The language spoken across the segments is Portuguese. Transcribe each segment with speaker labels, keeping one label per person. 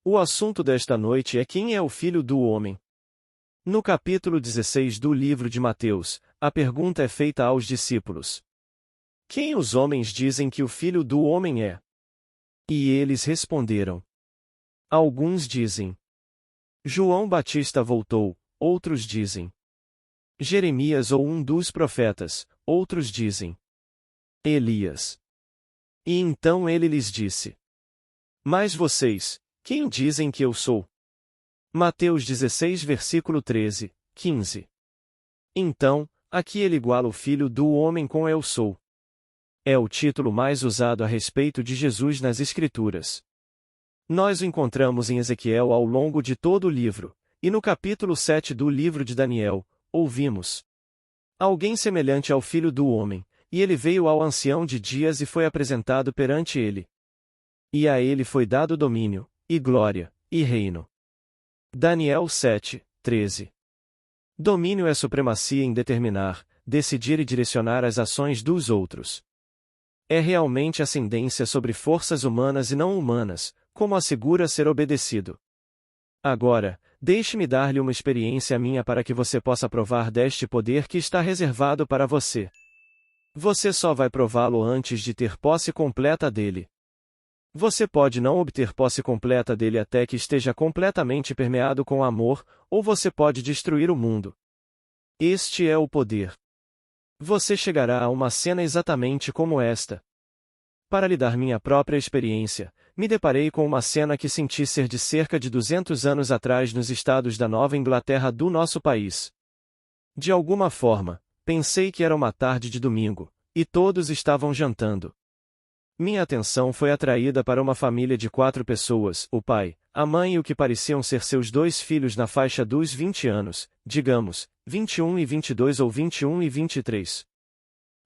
Speaker 1: O assunto desta noite é quem é o Filho do Homem. No capítulo 16 do livro de Mateus, a pergunta é feita aos discípulos: quem os homens dizem que o Filho do Homem é? E eles responderam. Alguns dizem: João Batista voltou, outros dizem: Jeremias ou um dos profetas, outros dizem: Elias. E então ele lhes disse: Mas vocês, quem dizem que eu sou? Mateus 16 versículo 13, 15. Então, aqui ele iguala o Filho do Homem com Eu Sou. É o título mais usado a respeito de Jesus nas Escrituras. Nós o encontramos em Ezequiel ao longo de todo o livro, e no capítulo 7 do livro de Daniel, ouvimos alguém semelhante ao Filho do Homem, e ele veio ao ancião de dias e foi apresentado perante ele. E a ele foi dado domínio, e glória, e reino. Daniel 7, 13. Domínio é supremacia em determinar, decidir e direcionar as ações dos outros. É realmente ascendência sobre forças humanas e não humanas, como assegura ser obedecido. Agora, deixe-me dar-lhe uma experiência minha para que você possa provar deste poder que está reservado para você. Você só vai prová-lo antes de ter posse completa dele. Você pode não obter posse completa dele até que esteja completamente permeado com amor, ou você pode destruir o mundo. Este é o poder. Você chegará a uma cena exatamente como esta. Para lhe dar minha própria experiência, me deparei com uma cena que senti ser de cerca de 200 anos atrás nos estados da Nova Inglaterra do nosso país. De alguma forma, pensei que era uma tarde de domingo, e todos estavam jantando. Minha atenção foi atraída para uma família de 4 pessoas, o pai, a mãe e o que pareciam ser seus 2 filhos na faixa dos 20 anos, digamos, 21 e 22 ou 21 e 23.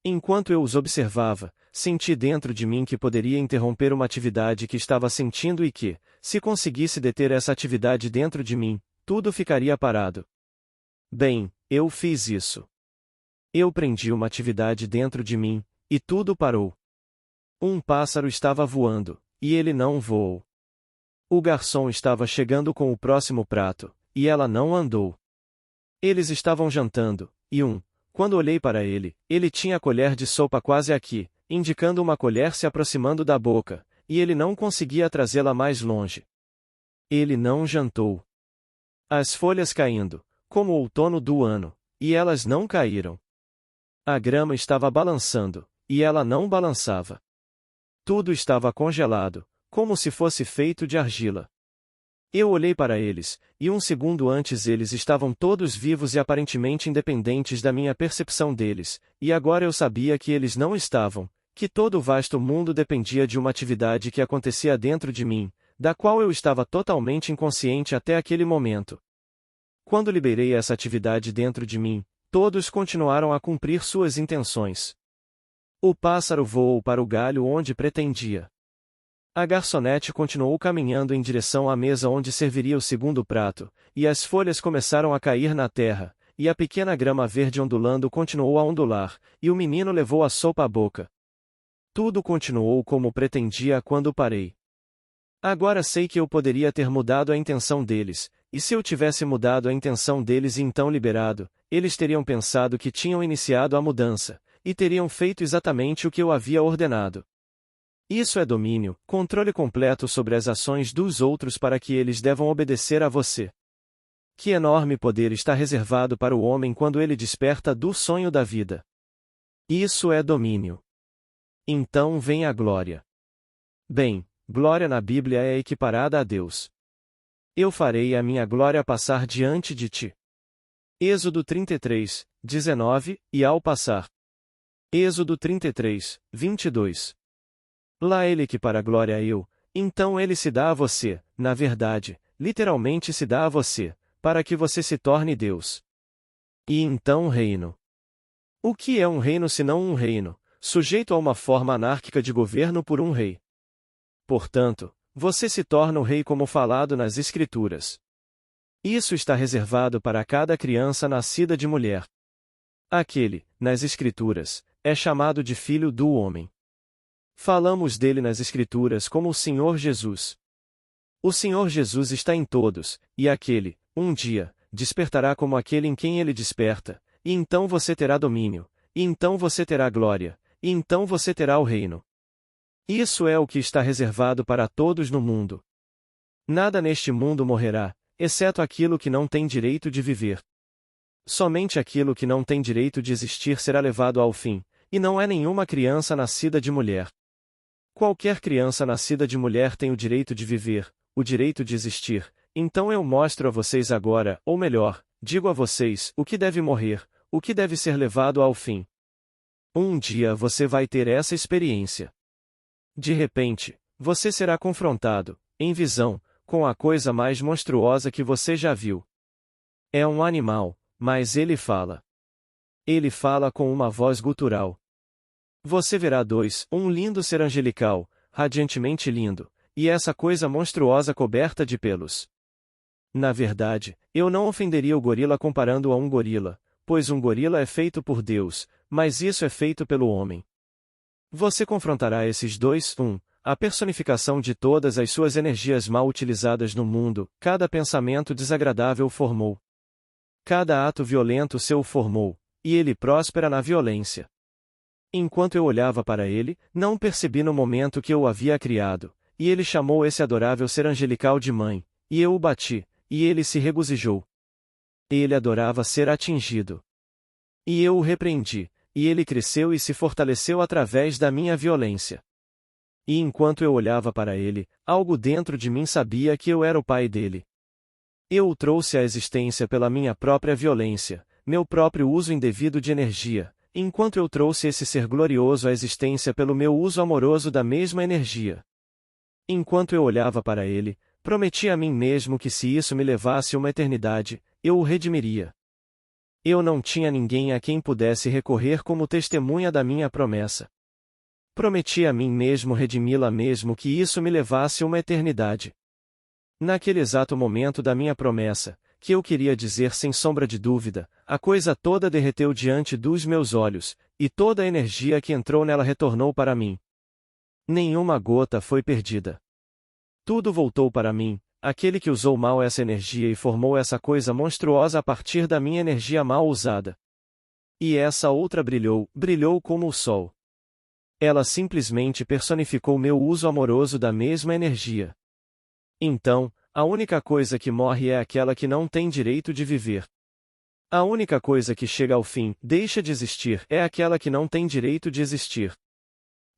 Speaker 1: Enquanto eu os observava, senti dentro de mim que poderia interromper uma atividade que estava sentindo e que, se conseguisse deter essa atividade dentro de mim, tudo ficaria parado. Bem, eu fiz isso. Eu prendi uma atividade dentro de mim, e tudo parou. Um pássaro estava voando, e ele não voou. O garçom estava chegando com o próximo prato, e ela não andou. Eles estavam jantando, e quando olhei para ele, ele tinha a colher de sopa quase aqui, indicando uma colher se aproximando da boca, e ele não conseguia trazê-la mais longe. Ele não jantou. As folhas caindo, como o outono do ano, e elas não caíram. A grama estava balançando, e ela não balançava. Tudo estava congelado, como se fosse feito de argila. Eu olhei para eles, e um segundo antes eles estavam todos vivos e aparentemente independentes da minha percepção deles, e agora eu sabia que eles não estavam, que todo o vasto mundo dependia de uma atividade que acontecia dentro de mim, da qual eu estava totalmente inconsciente até aquele momento. Quando liberei essa atividade dentro de mim, todos continuaram a cumprir suas intenções. O pássaro voou para o galho onde pretendia. A garçonete continuou caminhando em direção à mesa onde serviria o segundo prato, e as folhas começaram a cair na terra, e a pequena grama verde ondulando continuou a ondular, e o menino levou a sopa à boca. Tudo continuou como pretendia quando parei. Agora sei que eu poderia ter mudado a intenção deles, e se eu tivesse mudado a intenção deles e então liberado, eles teriam pensado que tinham iniciado a mudança, e teriam feito exatamente o que eu havia ordenado. Isso é domínio, controle completo sobre as ações dos outros para que eles devam obedecer a você. Que enorme poder está reservado para o homem quando ele desperta do sonho da vida. Isso é domínio. Então vem a glória. Bem, glória na Bíblia é equiparada a Deus. Eu farei a minha glória passar diante de ti. Êxodo 33, 19, e ao passar. Êxodo 33, 22. Lá ele equipara a glória a eu, então ele se dá a você, na verdade, literalmente se dá a você, para que você se torne Deus. E então reino. O que é um reino senão um reino, sujeito a uma forma anárquica de governo por um rei? Portanto, você se torna o rei como falado nas Escrituras. Isso está reservado para cada criança nascida de mulher. Aquele, nas Escrituras, é chamado de Filho do Homem. Falamos dele nas Escrituras como o Senhor Jesus. O Senhor Jesus está em todos, e aquele, um dia, despertará como aquele em quem ele desperta, e então você terá domínio, e então você terá glória, e então você terá o reino. Isso é o que está reservado para todos no mundo. Nada neste mundo morrerá, exceto aquilo que não tem direito de viver. Somente aquilo que não tem direito de existir será levado ao fim, e não é nenhuma criança nascida de mulher. Qualquer criança nascida de mulher tem o direito de viver, o direito de existir, então eu mostro a vocês agora, ou melhor, digo a vocês, o que deve morrer, o que deve ser levado ao fim. Um dia você vai ter essa experiência. De repente, você será confrontado, em visão, com a coisa mais monstruosa que você já viu. É um animal, mas ele fala. Ele fala com uma voz gutural. Você verá um lindo ser angelical, radiantemente lindo, e essa coisa monstruosa coberta de pelos. Na verdade, eu não ofenderia o gorila comparando-o a um gorila, pois um gorila é feito por Deus, mas isso é feito pelo homem. Você confrontará esses a personificação de todas as suas energias mal utilizadas no mundo, cada pensamento desagradável formou. Cada ato violento seu formou, e ele próspera na violência. Enquanto eu olhava para ele, não percebi no momento que eu o havia criado, e ele chamou esse adorável ser angelical de mãe, e eu o bati, e ele se regozijou. Ele adorava ser atingido. E eu o repreendi, e ele cresceu e se fortaleceu através da minha violência. E enquanto eu olhava para ele, algo dentro de mim sabia que eu era o pai dele. Eu o trouxe à existência pela minha própria violência, meu próprio uso indevido de energia, enquanto eu trouxe esse ser glorioso à existência pelo meu uso amoroso da mesma energia. Enquanto eu olhava para ele, prometi a mim mesmo que se isso me levasse uma eternidade, eu o redimiria. Eu não tinha ninguém a quem pudesse recorrer como testemunha da minha promessa. Prometi a mim mesmo redimi-la mesmo que isso me levasse uma eternidade. Naquele exato momento da minha promessa, que eu queria dizer sem sombra de dúvida, a coisa toda derreteu diante dos meus olhos, e toda a energia que entrou nela retornou para mim. Nenhuma gota foi perdida. Tudo voltou para mim, aquele que usou mal essa energia e formou essa coisa monstruosa a partir da minha energia mal usada. E essa outra brilhou como o sol. Ela simplesmente personificou meu uso amoroso da mesma energia. Então, a única coisa que morre é aquela que não tem direito de viver. A única coisa que chega ao fim, deixa de existir, é aquela que não tem direito de existir.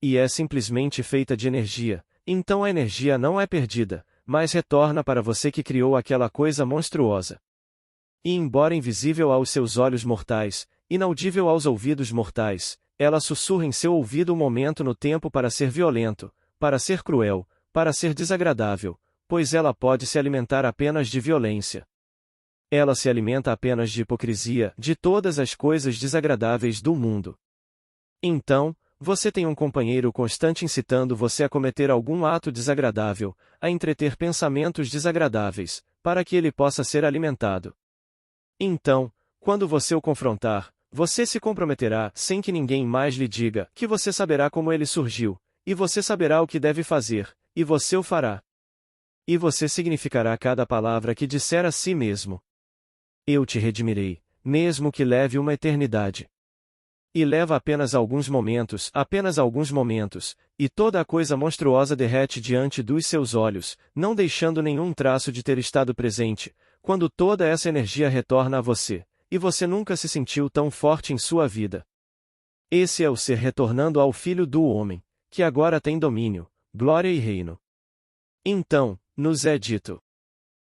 Speaker 1: E é simplesmente feita de energia, então a energia não é perdida, mas retorna para você que criou aquela coisa monstruosa. E embora invisível aos seus olhos mortais, inaudível aos ouvidos mortais, ela sussurra em seu ouvido um momento no tempo para ser violento, para ser cruel, para ser desagradável, pois ela pode se alimentar apenas de violência. Ela se alimenta apenas de hipocrisia, de todas as coisas desagradáveis do mundo. Então, você tem um companheiro constante incitando você a cometer algum ato desagradável, a entreter pensamentos desagradáveis, para que ele possa ser alimentado. Então, quando você o confrontar, você se comprometerá, sem que ninguém mais lhe diga, que você saberá como ele surgiu, e você saberá o que deve fazer, e você o fará. E você significará cada palavra que disser a si mesmo. Eu te redimirei, mesmo que leve uma eternidade. E leva apenas alguns momentos, e toda a coisa monstruosa derrete diante dos seus olhos, não deixando nenhum traço de ter estado presente, quando toda essa energia retorna a você, e você nunca se sentiu tão forte em sua vida. Esse é o ser retornando ao Filho do Homem, que agora tem domínio, glória e reino. Então, nos é dito: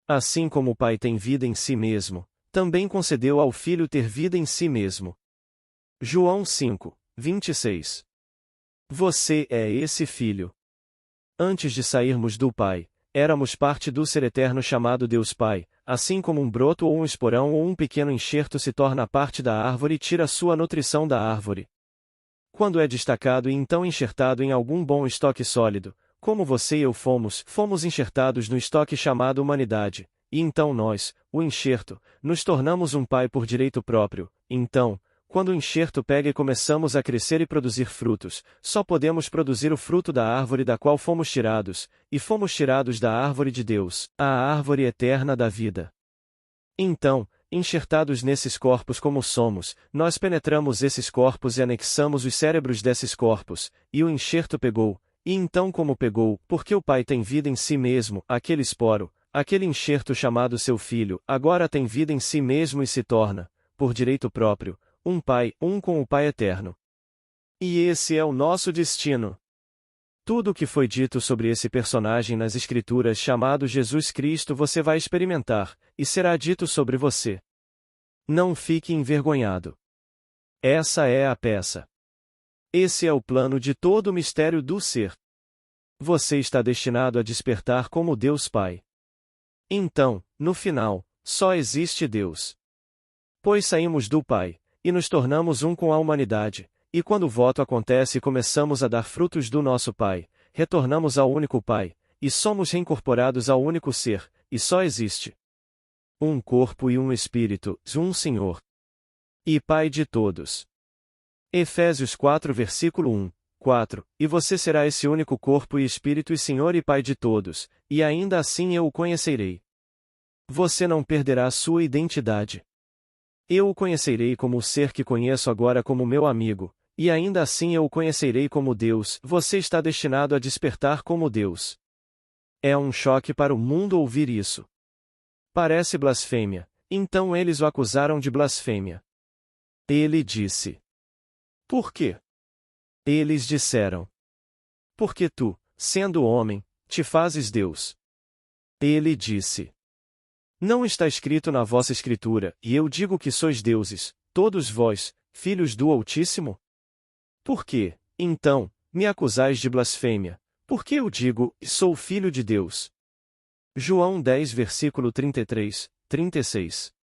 Speaker 1: assim como o Pai tem vida em si mesmo, também concedeu ao Filho ter vida em si mesmo. João 5, 26. Você é esse Filho. Antes de sairmos do Pai, éramos parte do ser eterno chamado Deus Pai, assim como um broto ou um esporão ou um pequeno enxerto se torna parte da árvore e tira sua nutrição da árvore. Quando é destacado e então enxertado em algum bom estoque sólido, como você e eu fomos enxertados no estoque chamado humanidade, e então nós, o enxerto, nos tornamos um pai por direito próprio. Então, quando o enxerto pega e começamos a crescer e produzir frutos, só podemos produzir o fruto da árvore da qual fomos tirados, e fomos tirados da árvore de Deus, a árvore eterna da vida. Então, enxertados nesses corpos como somos, nós penetramos esses corpos e anexamos os cérebros desses corpos, e o enxerto pegou, e então como pegou, porque o Pai tem vida em si mesmo, aquele esporo, aquele enxerto chamado seu filho, agora tem vida em si mesmo e se torna, por direito próprio, um Pai, um com o Pai eterno. E esse é o nosso destino. Tudo o que foi dito sobre esse personagem nas Escrituras chamado Jesus Cristo você vai experimentar, e será dito sobre você. Não fique envergonhado. Essa é a peça. Esse é o plano de todo o mistério do ser. Você está destinado a despertar como Deus Pai. Então, no final, só existe Deus. Pois saímos do Pai, e nos tornamos um com a humanidade, e quando o voto acontece e começamos a dar frutos do nosso Pai, retornamos ao único Pai, e somos reincorporados ao único Ser, e só existe um corpo e um Espírito, um Senhor e Pai de todos. Efésios 4 versículo 1, 4, e você será esse único corpo e Espírito e Senhor e Pai de todos, e ainda assim eu o conhecerei. Você não perderá sua identidade. Eu o conhecerei como o ser que conheço agora como meu amigo, e ainda assim eu o conhecerei como Deus. Você está destinado a despertar como Deus. É um choque para o mundo ouvir isso. Parece blasfêmia, então eles o acusaram de blasfêmia. Ele disse: Por quê? Eles disseram: Porque tu, sendo homem, te fazes Deus. Ele disse: Não está escrito na vossa Escritura, e eu digo que sois deuses, todos vós, filhos do Altíssimo? Por quê, então, me acusais de blasfêmia? Porque eu digo, sou filho de Deus. João 10 versículo 33, 36.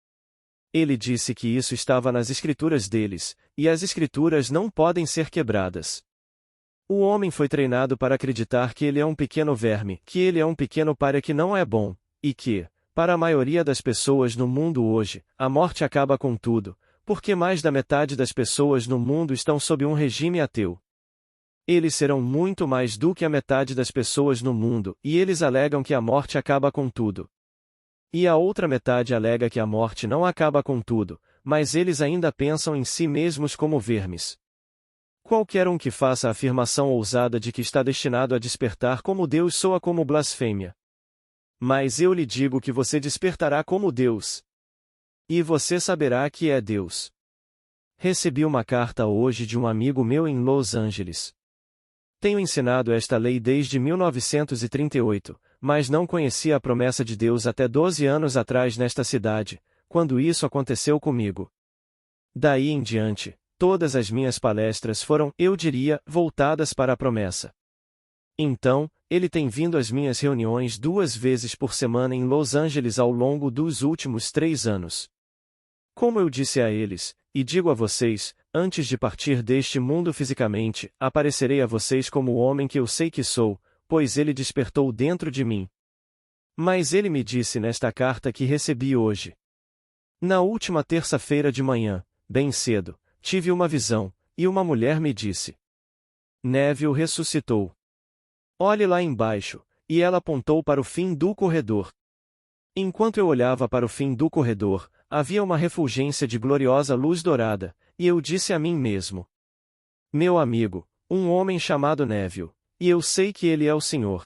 Speaker 1: Ele disse que isso estava nas Escrituras deles, e as Escrituras não podem ser quebradas. O homem foi treinado para acreditar que ele é um pequeno verme, que ele é um pequeno pária que não é bom, e que, para a maioria das pessoas no mundo hoje, a morte acaba com tudo, porque mais da metade das pessoas no mundo estão sob um regime ateu. Eles serão muito mais do que a metade das pessoas no mundo, e eles alegam que a morte acaba com tudo. E a outra metade alega que a morte não acaba com tudo, mas eles ainda pensam em si mesmos como vermes. Qualquer um que faça a afirmação ousada de que está destinado a despertar como Deus soa como blasfêmia. Mas eu lhe digo que você despertará como Deus. E você saberá que é Deus. Recebi uma carta hoje de um amigo meu em Los Angeles. Tenho ensinado esta lei desde 1938, mas não conhecia a promessa de Deus até 12 anos atrás nesta cidade, quando isso aconteceu comigo. Daí em diante, todas as minhas palestras foram, eu diria, voltadas para a promessa. Então, ele tem vindo às minhas reuniões 2 vezes por semana em Los Angeles ao longo dos últimos 3 anos. Como eu disse a eles, e digo a vocês, antes de partir deste mundo fisicamente, aparecerei a vocês como o homem que eu sei que sou, pois ele despertou dentro de mim. Mas ele me disse nesta carta que recebi hoje. Na última terça-feira de manhã, bem cedo, tive uma visão, e uma mulher me disse: Neville ressuscitou. Olhe lá embaixo, e ela apontou para o fim do corredor. Enquanto eu olhava para o fim do corredor, havia uma refulgência de gloriosa luz dourada, e eu disse a mim mesmo: Meu amigo, um homem chamado Neville, e eu sei que ele é o Senhor.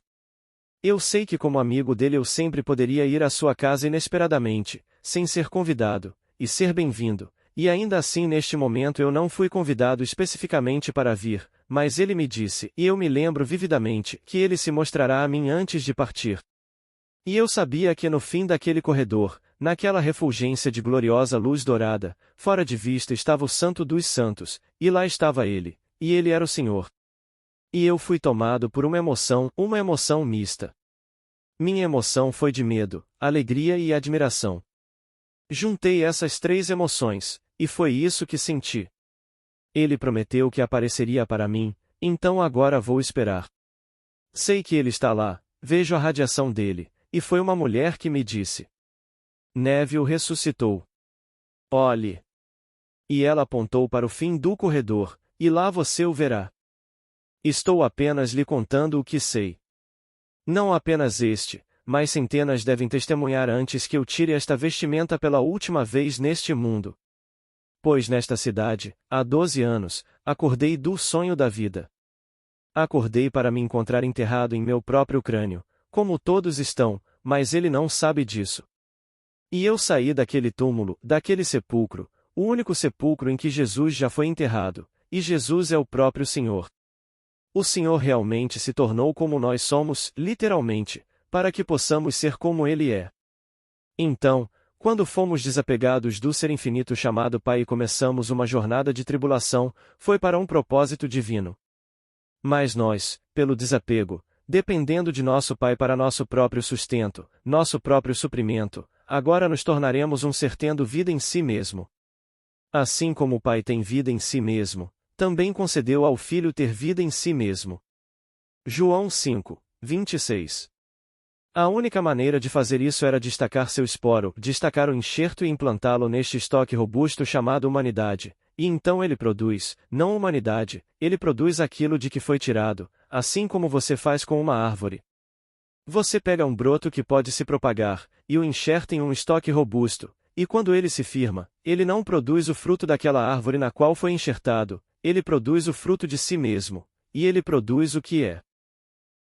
Speaker 1: Eu sei que como amigo dele eu sempre poderia ir à sua casa inesperadamente, sem ser convidado, e ser bem-vindo, e ainda assim neste momento eu não fui convidado especificamente para vir, mas ele me disse, e eu me lembro vividamente, que ele se mostrará a mim antes de partir. E eu sabia que no fim daquele corredor, naquela refulgência de gloriosa luz dourada, fora de vista estava o Santo dos Santos, e lá estava ele, e ele era o Senhor. E eu fui tomado por uma emoção mista. Minha emoção foi de medo, alegria e admiração. Juntei essas 3 emoções, e foi isso que senti. Ele prometeu que apareceria para mim, então agora vou esperar. Sei que ele está lá, vejo a radiação dele, e foi uma mulher que me disse: Neville ressuscitou. Olhe. E ela apontou para o fim do corredor, e lá você o verá. Estou apenas lhe contando o que sei. Não apenas este, mas centenas devem testemunhar antes que eu tire esta vestimenta pela última vez neste mundo. Pois nesta cidade, há 12 anos, acordei do sonho da vida. Acordei para me encontrar enterrado em meu próprio crânio, como todos estão, mas ele não sabe disso. E eu saí daquele túmulo, daquele sepulcro, o único sepulcro em que Jesus já foi enterrado, e Jesus é o próprio Senhor. O Senhor realmente se tornou como nós somos, literalmente, para que possamos ser como Ele é. Então, quando fomos desapegados do ser infinito chamado Pai e começamos uma jornada de tribulação, foi para um propósito divino. Mas nós, pelo desapego, dependendo de nosso Pai para nosso próprio sustento, nosso próprio suprimento, agora nos tornaremos um ser tendo vida em si mesmo. Assim como o Pai tem vida em si mesmo, também concedeu ao Filho ter vida em si mesmo. João 5, 26. A única maneira de fazer isso era destacar seu esporo, destacar o enxerto e implantá-lo neste estoque robusto chamado humanidade, e então ele produz, não humanidade, ele produz aquilo de que foi tirado, assim como você faz com uma árvore. Você pega um broto que pode se propagar, e o enxerta em um estoque robusto, e quando ele se firma, ele não produz o fruto daquela árvore na qual foi enxertado, ele produz o fruto de si mesmo, e ele produz o que é.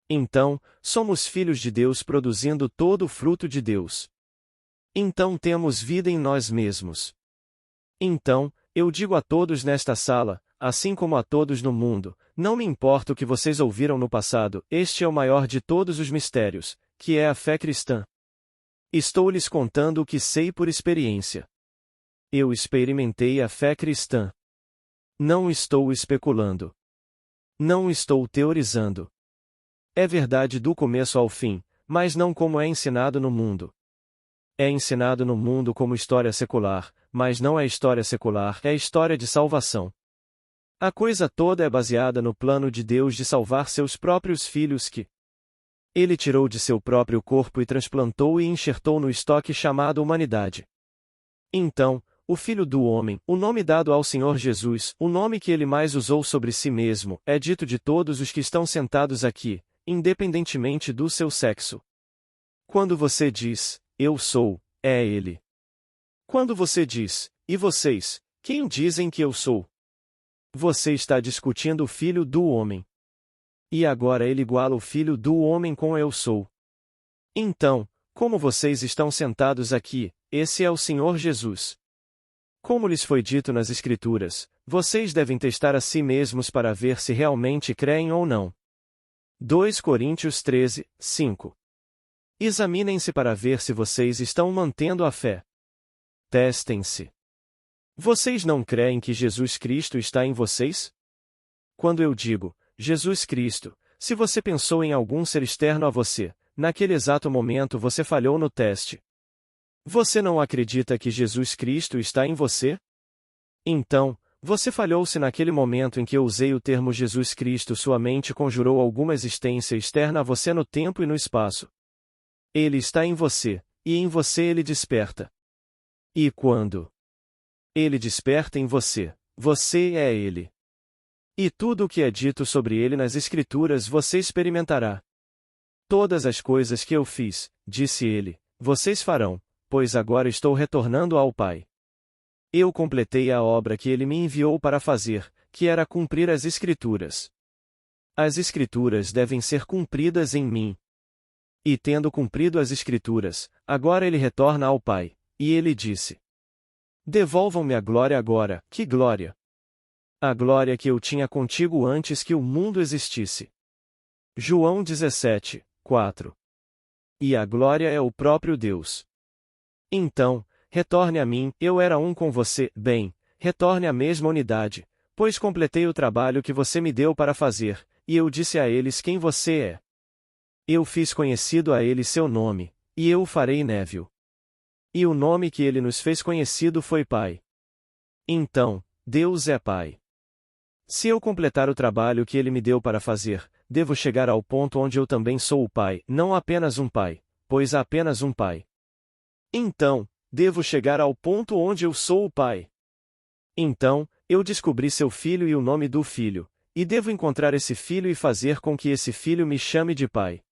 Speaker 1: Então, somos filhos de Deus produzindo todo o fruto de Deus. Então temos vida em nós mesmos. Então, eu digo a todos nesta sala, assim como a todos no mundo, não me importa o que vocês ouviram no passado, este é o maior de todos os mistérios, que é a fé cristã. Estou lhes contando o que sei por experiência. Eu experimentei a fé cristã. Não estou especulando. Não estou teorizando. É verdade do começo ao fim, mas não como é ensinado no mundo. É ensinado no mundo como história secular, mas não é história secular, é história de salvação. A coisa toda é baseada no plano de Deus de salvar seus próprios filhos que Ele tirou de seu próprio corpo e transplantou e enxertou no estoque chamado humanidade. Então, o Filho do Homem, o nome dado ao Senhor Jesus, o nome que ele mais usou sobre si mesmo, é dito de todos os que estão sentados aqui, independentemente do seu sexo. Quando você diz, eu sou, é ele. Quando você diz, e vocês, quem dizem que eu sou? Você está discutindo o Filho do Homem. E agora ele iguala o Filho do Homem com eu sou. Então, como vocês estão sentados aqui, esse é o Senhor Jesus. Como lhes foi dito nas Escrituras, vocês devem testar a si mesmos para ver se realmente creem ou não. 2 Coríntios 13, 5. Examinem-se para ver se vocês estão mantendo a fé. Testem-se. Vocês não creem que Jesus Cristo está em vocês? Quando eu digo, Jesus Cristo, se você pensou em algum ser externo a você, naquele exato momento você falhou no teste. Você não acredita que Jesus Cristo está em você? Então, você falhou-se naquele momento em que eu usei o termo Jesus Cristo. Sua mente conjurou alguma existência externa a você no tempo e no espaço. Ele está em você, e em você ele desperta. E quando ele desperta em você, você é ele. E tudo o que é dito sobre ele nas Escrituras você experimentará. Todas as coisas que eu fiz, disse ele, vocês farão, pois agora estou retornando ao Pai. Eu completei a obra que ele me enviou para fazer, que era cumprir as Escrituras. As Escrituras devem ser cumpridas em mim. E tendo cumprido as Escrituras, agora ele retorna ao Pai, e ele disse: Devolvam-me a glória agora, que glória! A glória que eu tinha contigo antes que o mundo existisse. João 17, 4. E a glória é o próprio Deus. Então, retorne a mim, eu era um com você, bem, retorne à mesma unidade, pois completei o trabalho que você me deu para fazer, e eu disse a eles quem você é. Eu fiz conhecido a eles seu nome, e eu o farei Névio. E o nome que ele nos fez conhecido foi Pai. Então, Deus é Pai. Se eu completar o trabalho que ele me deu para fazer, devo chegar ao ponto onde eu também sou o Pai, não apenas um Pai, pois há apenas um Pai. Então, devo chegar ao ponto onde eu sou o Pai. Então, eu descobri seu filho e o nome do filho, e devo encontrar esse filho e fazer com que esse filho me chame de pai.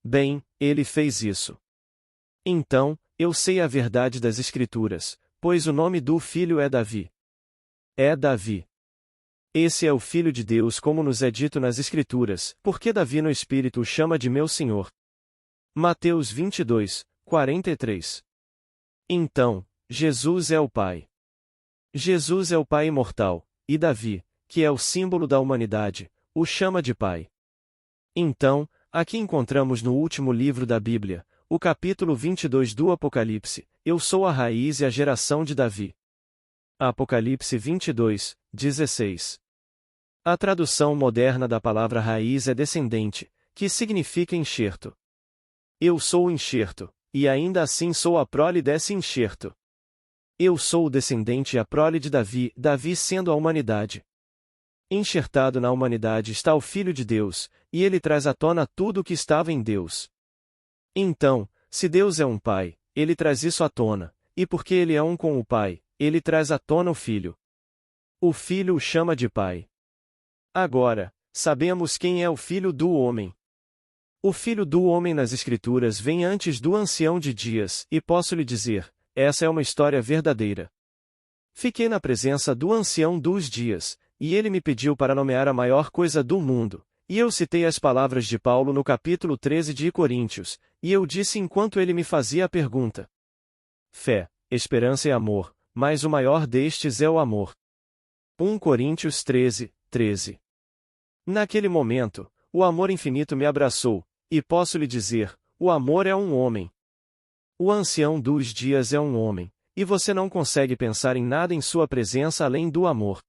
Speaker 1: Bem, ele fez isso. Então, eu sei a verdade das Escrituras, pois o nome do filho é Davi. É Davi. Esse é o Filho de Deus, como nos é dito nas Escrituras, porque Davi no Espírito o chama de meu Senhor. Mateus 22, 43. Então, Jesus é o Pai. Jesus é o Pai imortal, e Davi, que é o símbolo da humanidade, o chama de Pai. Então, aqui encontramos no último livro da Bíblia, o capítulo 22 do Apocalipse, eu sou a raiz e a geração de Davi. Apocalipse 22, 16. A tradução moderna da palavra raiz é descendente, que significa enxerto. Eu sou o enxerto, e ainda assim sou a prole desse enxerto. Eu sou o descendente e a prole de Davi, Davi sendo a humanidade. Enxertado na humanidade está o Filho de Deus, e ele traz à tona tudo o que estava em Deus. Então, se Deus é um Pai, ele traz isso à tona, e porque ele é um com o Pai, ele traz à tona o Filho. O Filho o chama de Pai. Agora, sabemos quem é o Filho do Homem. O Filho do Homem nas Escrituras vem antes do Ancião de Dias, e posso lhe dizer, essa é uma história verdadeira. Fiquei na presença do Ancião dos Dias, e ele me pediu para nomear a maior coisa do mundo, e eu citei as palavras de Paulo no capítulo 13 de Coríntios, e eu disse enquanto ele me fazia a pergunta: fé, esperança e amor, mas o maior destes é o amor. 1 Coríntios 13, 13. Naquele momento, o amor infinito me abraçou, e posso lhe dizer, o amor é um homem. O Ancião dos Dias é um homem, e você não consegue pensar em nada em sua presença além do amor.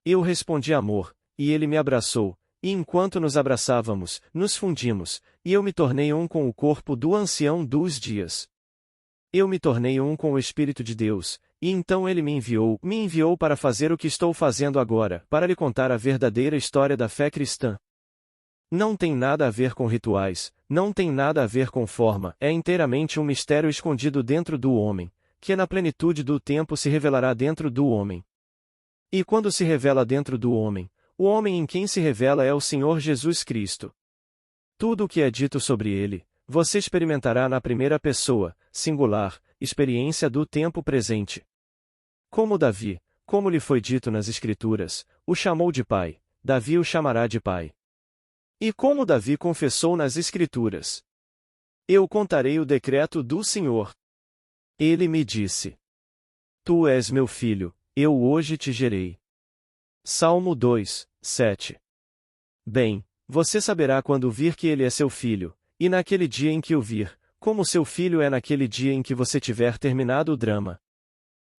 Speaker 1: Eu respondi amor, e ele me abraçou, e enquanto nos abraçávamos, nos fundimos, e eu me tornei um com o corpo do Ancião dos Dias. Eu me tornei um com o Espírito de Deus, e então ele me enviou para fazer o que estou fazendo agora, para lhe contar a verdadeira história da fé cristã. Não tem nada a ver com rituais, não tem nada a ver com forma, é inteiramente um mistério escondido dentro do homem, que na plenitude do tempo se revelará dentro do homem. E quando se revela dentro do homem, o homem em quem se revela é o Senhor Jesus Cristo. Tudo o que é dito sobre ele, você experimentará na primeira pessoa, singular, experiência do tempo presente. Como Davi, como lhe foi dito nas Escrituras, o chamou de pai, Davi o chamará de pai. E como Davi confessou nas Escrituras: eu contarei o decreto do Senhor. Ele me disse: tu és meu filho, eu hoje te gerei. Salmo 2, 7. Bem, você saberá quando vir que ele é seu filho, e naquele dia em que o vir, como seu filho é naquele dia em que você tiver terminado o drama.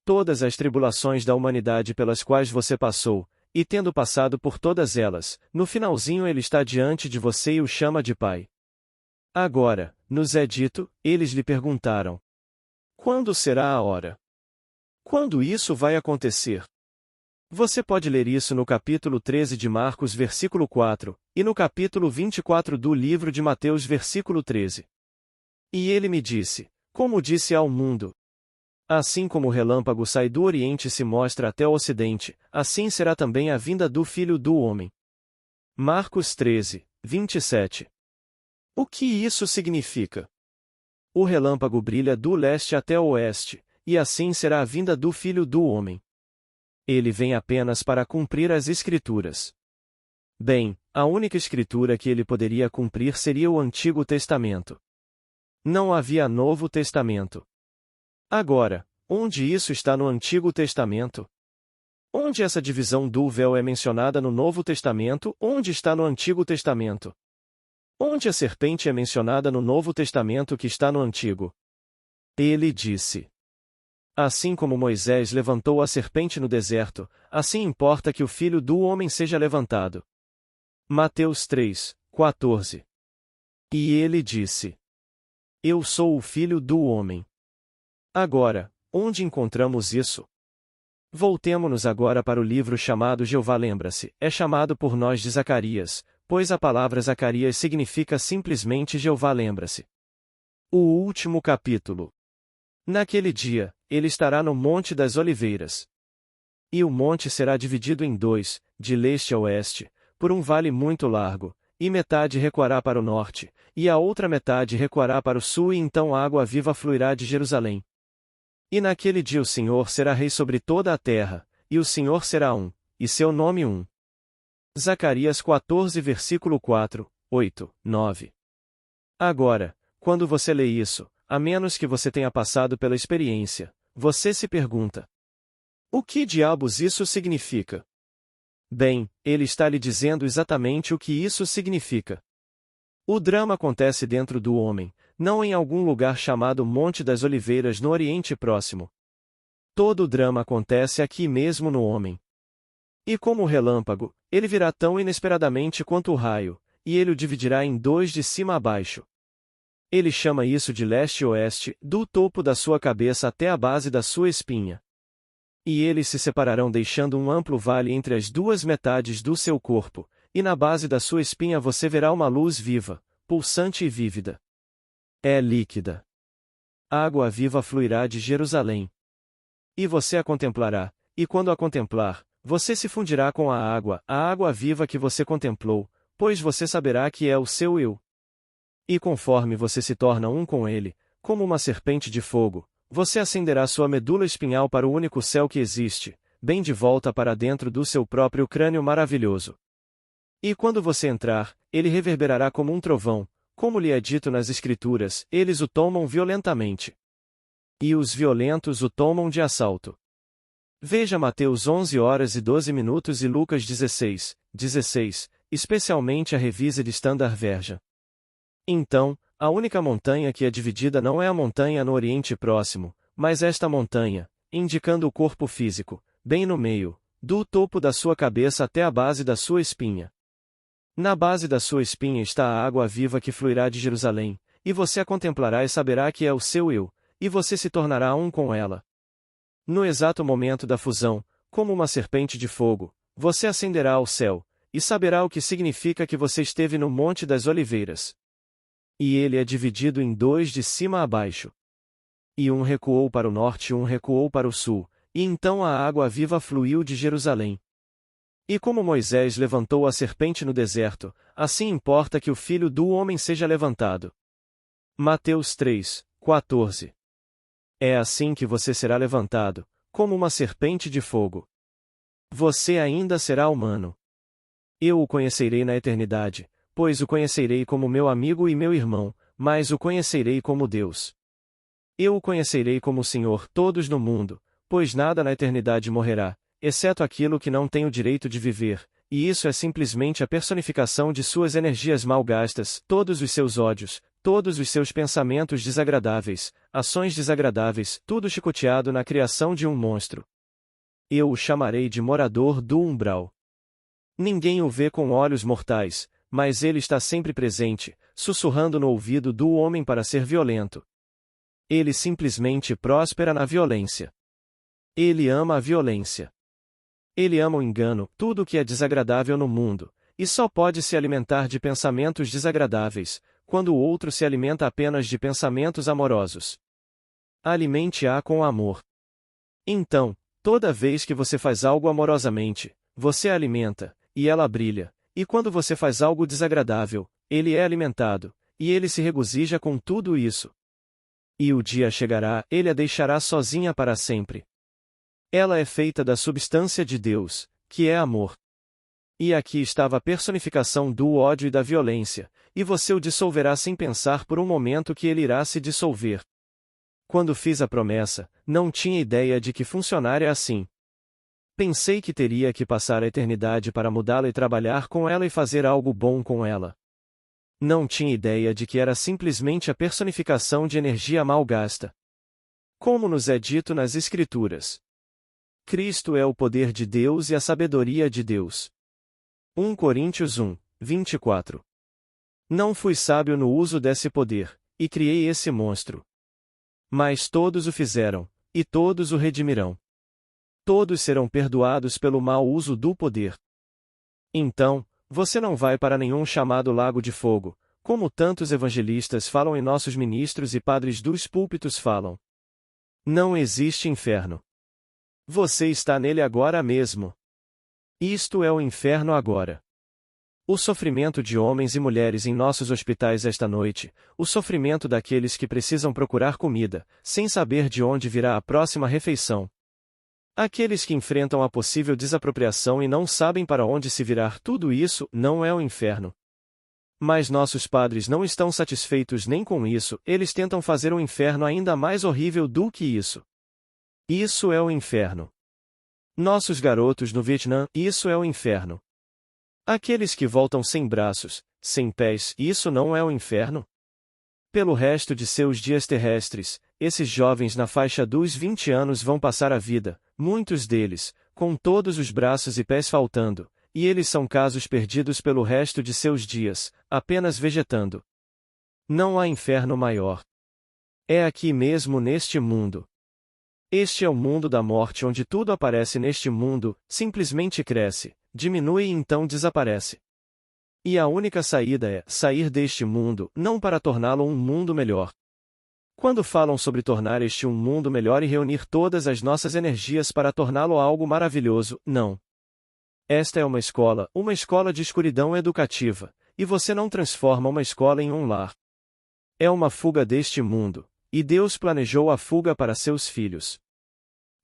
Speaker 1: Todas as tribulações da humanidade pelas quais você passou, e tendo passado por todas elas, no finalzinho ele está diante de você e o chama de pai. Agora, nos é dito, eles lhe perguntaram: quando será a hora? Quando isso vai acontecer? Você pode ler isso no capítulo 13 de Marcos versículo 4, e no capítulo 24 do livro de Mateus versículo 13. E ele me disse, como disse ao mundo: assim como o relâmpago sai do Oriente e se mostra até o Ocidente, assim será também a vinda do Filho do Homem. Marcos 13, 27. O que isso significa? O relâmpago brilha do leste até o oeste, e assim será a vinda do Filho do Homem. Ele vem apenas para cumprir as Escrituras. Bem, a única escritura que ele poderia cumprir seria o Antigo Testamento. Não havia Novo Testamento. Agora, onde isso está no Antigo Testamento? Onde essa divisão do véu é mencionada no Novo Testamento, onde está no Antigo Testamento? Onde a serpente é mencionada no Novo Testamento que está no Antigo? Ele disse: assim como Moisés levantou a serpente no deserto, assim importa que o Filho do Homem seja levantado. Mateus 3, 14. E ele disse: eu sou o Filho do Homem. Agora, onde encontramos isso? Voltemo-nos agora para o livro chamado Jeová Lembra-se, é chamado por nós de Zacarias, pois a palavra Zacarias significa simplesmente Jeová Lembra-se. O último capítulo. Naquele dia, ele estará no Monte das Oliveiras. E o monte será dividido em dois, de leste a oeste, por um vale muito largo, e metade recuará para o norte, e a outra metade recuará para o sul, e então água viva fluirá de Jerusalém. E naquele dia o Senhor será rei sobre toda a terra, e o Senhor será um, e seu nome um. Zacarias 14 versículo 4, 8, 9. Agora, quando você lê isso, a menos que você tenha passado pela experiência, você se pergunta: o que diabos isso significa? Bem, ele está lhe dizendo exatamente o que isso significa. O drama acontece dentro do homem, não em algum lugar chamado Monte das Oliveiras no Oriente Próximo. Todo o drama acontece aqui mesmo no homem. E como o relâmpago, ele virá tão inesperadamente quanto o raio, e ele o dividirá em dois de cima a baixo. Ele chama isso de leste e oeste, do topo da sua cabeça até a base da sua espinha. E eles se separarão deixando um amplo vale entre as duas metades do seu corpo, e na base da sua espinha você verá uma luz viva, pulsante e vívida. É líquida. Água viva fluirá de Jerusalém. E você a contemplará, e quando a contemplar, você se fundirá com a água viva que você contemplou, pois você saberá que é o seu eu. E conforme você se torna um com ele, como uma serpente de fogo, você acenderá sua medula espinhal para o único céu que existe, bem de volta para dentro do seu próprio crânio maravilhoso. E quando você entrar, ele reverberará como um trovão, como lhe é dito nas Escrituras, eles o tomam violentamente. E os violentos o tomam de assalto. Veja Mateus 11 horas e 12 minutos e Lucas 16, 16, especialmente a Revised Standard Version. Então, a única montanha que é dividida não é a montanha no Oriente Próximo, mas esta montanha, indicando o corpo físico, bem no meio, do topo da sua cabeça até a base da sua espinha. Na base da sua espinha está a água viva que fluirá de Jerusalém, e você a contemplará e saberá que é o seu eu, e você se tornará um com ela. No exato momento da fusão, como uma serpente de fogo, você ascenderá ao céu, e saberá o que significa que você esteve no Monte das Oliveiras. E ele é dividido em dois de cima a baixo. E um recuou para o norte e um recuou para o sul, e então a água viva fluiu de Jerusalém. E como Moisés levantou a serpente no deserto, assim importa que o Filho do Homem seja levantado. Mateus 3, 14. É assim que você será levantado, como uma serpente de fogo. Você ainda será humano. Eu o conhecerei na eternidade, pois o conhecerei como meu amigo e meu irmão, mas o conhecerei como Deus. Eu o conhecerei como o Senhor todos no mundo, pois nada na eternidade morrerá, exceto aquilo que não tem o direito de viver, e isso é simplesmente a personificação de suas energias mal gastas, todos os seus ódios, todos os seus pensamentos desagradáveis, ações desagradáveis, tudo chicoteado na criação de um monstro. Eu o chamarei de morador do umbral. Ninguém o vê com olhos mortais, mas ele está sempre presente, sussurrando no ouvido do homem para ser violento. Ele simplesmente próspera na violência. Ele ama a violência. Ele ama o engano, tudo o que é desagradável no mundo, e só pode se alimentar de pensamentos desagradáveis, quando o outro se alimenta apenas de pensamentos amorosos. Alimente-a com amor. Então, toda vez que você faz algo amorosamente, você a alimenta, e ela brilha. E quando você faz algo desagradável, ele é alimentado, e ele se regozija com tudo isso. E o dia chegará, ele a deixará sozinha para sempre. Ela é feita da substância de Deus, que é amor. E aqui estava a personificação do ódio e da violência, e você o dissolverá sem pensar por um momento que ele irá se dissolver. Quando fiz a promessa, não tinha ideia de que funcionaria assim. Pensei que teria que passar a eternidade para mudá-la e trabalhar com ela e fazer algo bom com ela. Não tinha ideia de que era simplesmente a personificação de energia mal gasta. Como nos é dito nas Escrituras. Cristo é o poder de Deus e a sabedoria de Deus. 1 Coríntios 1, 24. Não fui sábio no uso desse poder, e criei esse monstro. Mas todos o fizeram, e todos o redimirão. Todos serão perdoados pelo mau uso do poder. Então, você não vai para nenhum chamado lago de fogo, como tantos evangelistas falam e nossos ministros e padres dos púlpitos falam. Não existe inferno. Você está nele agora mesmo. Isto é o inferno agora. O sofrimento de homens e mulheres em nossos hospitais esta noite, o sofrimento daqueles que precisam procurar comida, sem saber de onde virá a próxima refeição. Aqueles que enfrentam a possível desapropriação e não sabem para onde se virar, tudo isso não é o inferno. Mas nossos padres não estão satisfeitos nem com isso, eles tentam fazer um inferno ainda mais horrível do que isso. Isso é o inferno. Nossos garotos no Vietnã, isso é o inferno. Aqueles que voltam sem braços, sem pés, isso não é o inferno? Pelo resto de seus dias terrestres, esses jovens na faixa dos 20 anos vão passar a vida, muitos deles, com todos os braços e pés faltando, e eles são casos perdidos pelo resto de seus dias, apenas vegetando. Não há inferno maior. É aqui mesmo neste mundo. Este é o mundo da morte onde tudo aparece neste mundo, simplesmente cresce, diminui e então desaparece. E a única saída é sair deste mundo, não para torná-lo um mundo melhor. Quando falam sobre tornar este um mundo melhor e reunir todas as nossas energias para torná-lo algo maravilhoso, não. Esta é uma escola de escuridão educativa, e você não transforma uma escola em um lar. É uma fuga deste mundo, e Deus planejou a fuga para seus filhos.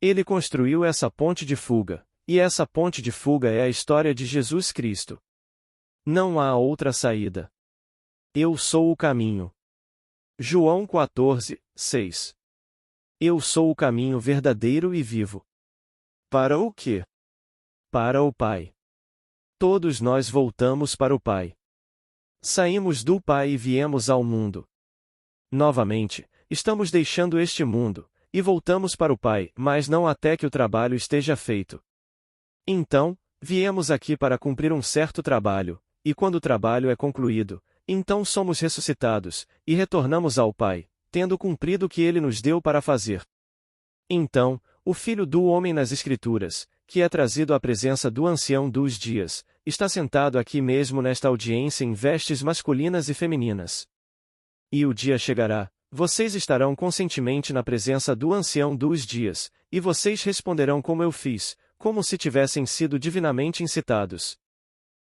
Speaker 1: Ele construiu essa ponte de fuga, e essa ponte de fuga é a história de Jesus Cristo. Não há outra saída. Eu sou o caminho. João 14, 6. Eu sou o caminho verdadeiro e vivo. Para o quê? Para o Pai. Todos nós voltamos para o Pai. Saímos do Pai e viemos ao mundo. Novamente, estamos deixando este mundo, e voltamos para o Pai, mas não até que o trabalho esteja feito. Então, viemos aqui para cumprir um certo trabalho, e quando o trabalho é concluído, então somos ressuscitados, e retornamos ao Pai, tendo cumprido o que Ele nos deu para fazer. Então, o Filho do Homem nas Escrituras, que é trazido à presença do Ancião dos Dias, está sentado aqui mesmo nesta audiência em vestes masculinas e femininas. E o dia chegará, vocês estarão conscientemente na presença do Ancião dos Dias, e vocês responderão como eu fiz, como se tivessem sido divinamente incitados.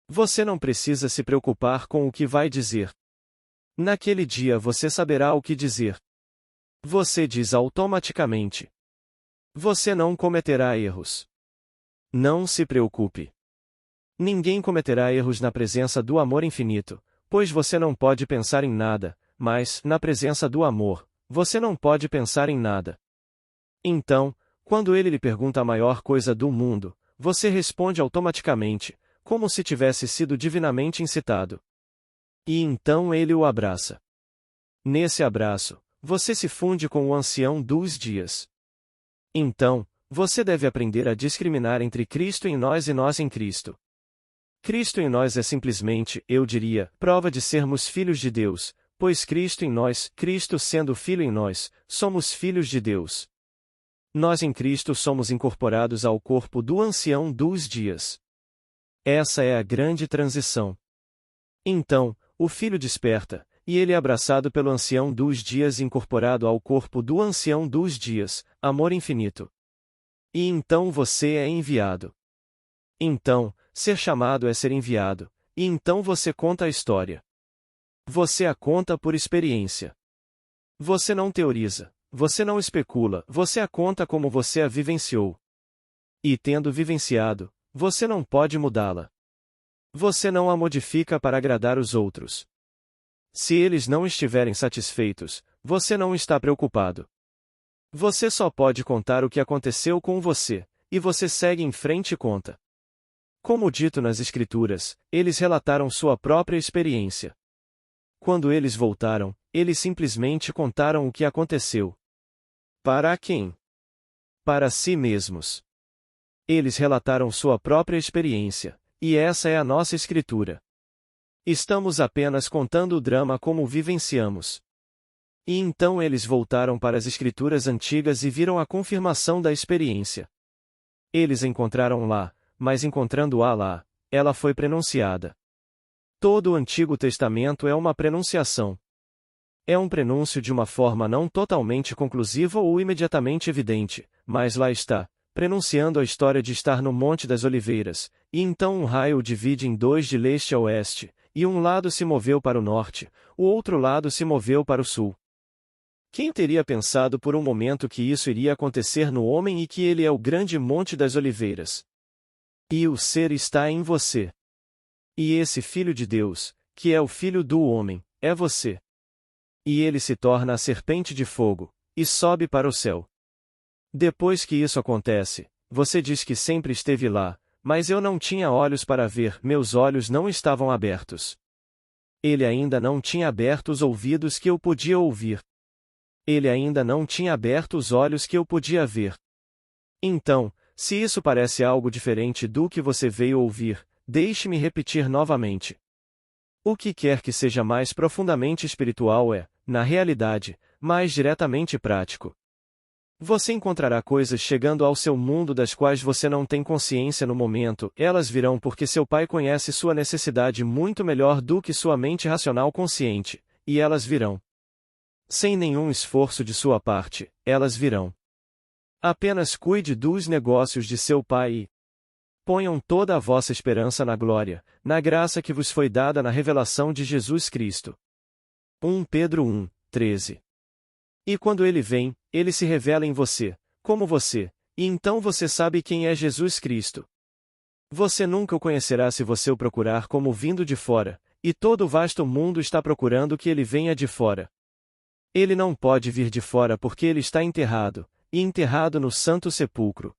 Speaker 1: Você não precisa se preocupar com o que vai dizer. Naquele dia você saberá o que dizer. Você diz automaticamente. Você não cometerá erros. Não se preocupe. Ninguém cometerá erros na presença do amor infinito, pois você não pode pensar em nada, mas, na presença do amor, você não pode pensar em nada. Então, quando ele lhe pergunta a maior coisa do mundo, você responde automaticamente, como se tivesse sido divinamente incitado. E então ele o abraça. Nesse abraço, você se funde com o Ancião dos Dias. Então, você deve aprender a discriminar entre Cristo em nós e nós em Cristo. Cristo em nós é simplesmente, eu diria, prova de sermos filhos de Deus, pois Cristo em nós, Cristo sendo Filho em nós, somos filhos de Deus. Nós em Cristo somos incorporados ao corpo do Ancião dos Dias. Essa é a grande transição. Então, o Filho desperta, e ele é abraçado pelo Ancião dos Dias incorporado ao corpo do Ancião dos Dias, amor infinito. E então você é enviado. Então, ser chamado é ser enviado, e então você conta a história. Você a conta por experiência. Você não teoriza, você não especula, você a conta como você a vivenciou. E tendo vivenciado, você não pode mudá-la. Você não a modifica para agradar os outros. Se eles não estiverem satisfeitos, você não está preocupado. Você só pode contar o que aconteceu com você, e você segue em frente e conta. Como dito nas Escrituras, eles relataram sua própria experiência. Quando eles voltaram, eles simplesmente contaram o que aconteceu. Para quem? Para si mesmos. Eles relataram sua própria experiência, e essa é a nossa Escritura. Estamos apenas contando o drama como o vivenciamos. E então eles voltaram para as Escrituras antigas e viram a confirmação da experiência. Eles encontraram lá, mas encontrando-a lá, ela foi prenunciada. Todo o Antigo Testamento é uma prenunciação. É um prenúncio de uma forma não totalmente conclusiva ou imediatamente evidente, mas lá está, prenunciando a história de estar no Monte das Oliveiras, e então um raio o divide em dois de leste a oeste, e um lado se moveu para o norte, o outro lado se moveu para o sul. Quem teria pensado por um momento que isso iria acontecer no homem e que ele é o grande Monte das Oliveiras? E o ser está em você. E esse Filho de Deus, que é o Filho do homem, é você. E ele se torna a serpente de fogo, e sobe para o céu. Depois que isso acontece, você diz que sempre esteve lá, mas eu não tinha olhos para ver, meus olhos não estavam abertos. Ele ainda não tinha aberto os ouvidos que eu podia ouvir. Ele ainda não tinha aberto os olhos que eu podia ver. Então, se isso parece algo diferente do que você veio ouvir, deixe-me repetir novamente. O que quer que seja mais profundamente espiritual é, na realidade, mais diretamente prático. Você encontrará coisas chegando ao seu mundo das quais você não tem consciência no momento, elas virão porque seu pai conhece sua necessidade muito melhor do que sua mente racional consciente, e elas virão. Sem nenhum esforço de sua parte, elas virão. Apenas cuide dos negócios de seu pai e ponham toda a vossa esperança na glória, na graça que vos foi dada na revelação de Jesus Cristo. 1 Pedro 1, 13. E quando ele vem, ele se revela em você, como você, e então você sabe quem é Jesus Cristo. Você nunca o conhecerá se você o procurar como vindo de fora, e todo o vasto mundo está procurando que ele venha de fora. Ele não pode vir de fora porque ele está enterrado, e enterrado no Santo Sepulcro.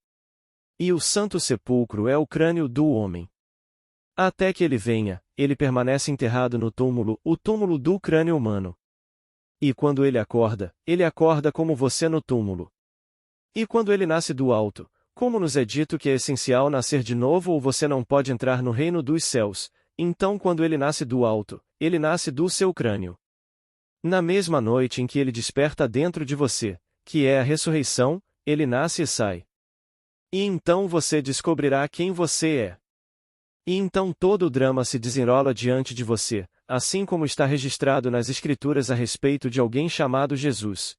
Speaker 1: E o Santo Sepulcro é o crânio do homem. Até que ele venha, ele permanece enterrado no túmulo, o túmulo do crânio humano. E quando ele acorda como você no túmulo. E quando ele nasce do alto, como nos é dito que é essencial nascer de novo ou você não pode entrar no reino dos céus, então quando ele nasce do alto, ele nasce do seu crânio. Na mesma noite em que ele desperta dentro de você, que é a ressurreição, ele nasce e sai. E então você descobrirá quem você é. E então todo o drama se desenrola diante de você, assim como está registrado nas Escrituras a respeito de alguém chamado Jesus.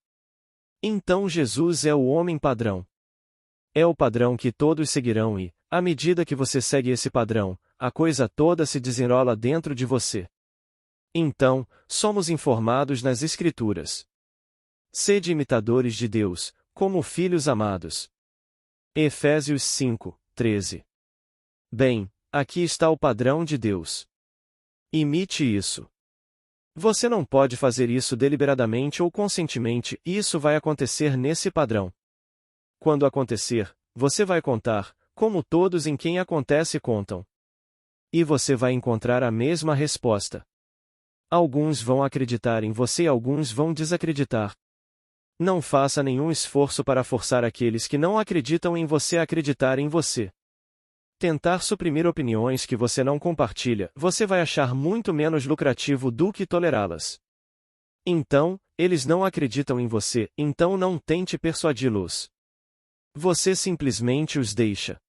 Speaker 1: Então Jesus é o homem padrão. É o padrão que todos seguirão e, à medida que você segue esse padrão, a coisa toda se desenrola dentro de você. Então, somos informados nas Escrituras. Sede imitadores de Deus, como filhos amados. Efésios 5, 13. Bem, aqui está o padrão de Deus. Imite isso. Você não pode fazer isso deliberadamente ou conscientemente, e isso vai acontecer nesse padrão. Quando acontecer, você vai contar, como todos em quem acontece contam. E você vai encontrar a mesma resposta. Alguns vão acreditar em você e alguns vão desacreditar. Não faça nenhum esforço para forçar aqueles que não acreditam em você a acreditar em você. Tentar suprimir opiniões que você não compartilha, você vai achar muito menos lucrativo do que tolerá-las. Então, eles não acreditam em você, então não tente persuadi-los. Você simplesmente os deixa.